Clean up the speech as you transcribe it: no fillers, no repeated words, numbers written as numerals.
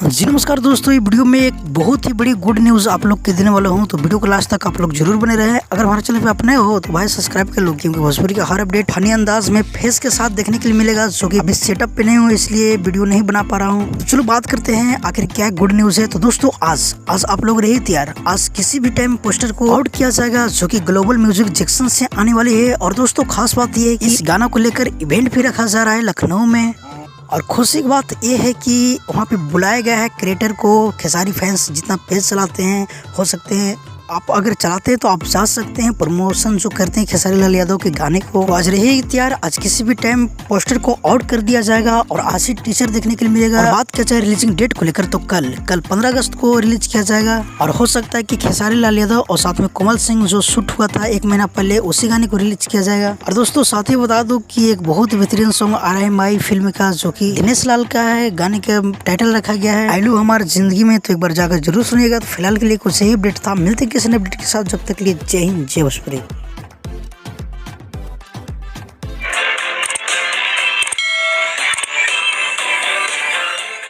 जी नमस्कार दोस्तों, ये वीडियो में एक बहुत ही बड़ी गुड न्यूज़ आप लोग के देने वाला हूँ, तो वीडियो को लास्ट तक आप लोग जरूर बने रहे। अगर हमारे चैनल पे आप नए हो तो भाई सब्सक्राइब कर लो, क्योंकि भोजपुरी का हर अपडेट फनी अंदाज में फेस के साथ देखने के लिए मिलेगा, जो कि अभी सेटअप पे नहीं हूँ इसलिए वीडियो नहीं बना पा रहा हूँ। तो चलो बात करते हैं आखिर क्या गुड न्यूज़ है। तो दोस्तों आज आप लोग रहिए तैयार, आज किसी भी टाइम पोस्टर को आउट किया जाएगा, जो की ग्लोबल म्यूजिक जंक्शन से आने वाली है। और दोस्तों खास बात यह है कि इस गाना को लेकर इवेंट भी रखा जा रहा है लखनऊ में। और खुशी की बात यह है कि वहाँ पे बुलाया गया है क्रिएटर को। खेसारी फैंस जितना पेज चलाते हैं, हो सकते हैं आप अगर चलाते हैं तो आप जा सकते हैं, प्रमोशन जो करते हैं खेसारी लाल यादव के गाने को। तो आज रही तैयार, आज किसी भी टाइम पोस्टर को आउट कर दिया जाएगा और आज ही टीचर देखने के लिए मिलेगा। और बात किया जाए रिलीजिंग डेट को लेकर तो कल 15 अगस्त को रिलीज किया जाएगा। और हो सकता है कि खेसारी लाल यादव और साथ में कोमल सिंह जो शूट हुआ था 1 महीना पहले, उसी गाने को रिलीज किया जाएगा। और दोस्तों साथ ही बता दूं कि एक बहुत ही बेहतरीन सॉन्ग आ रहा है माई फिल्म का, जो की दिनेश लाल का है। गाने का टाइटल रखा गया है आइलू हमारी जिंदगी में, तो एक बार जाकर जरूर सुनिएगा। तो फिलहाल के लिए कुछ यही अपडेट था, मिलते किसी अपडेट के साथ, जब तक के लिए जय हिंद जय भोजपुरी।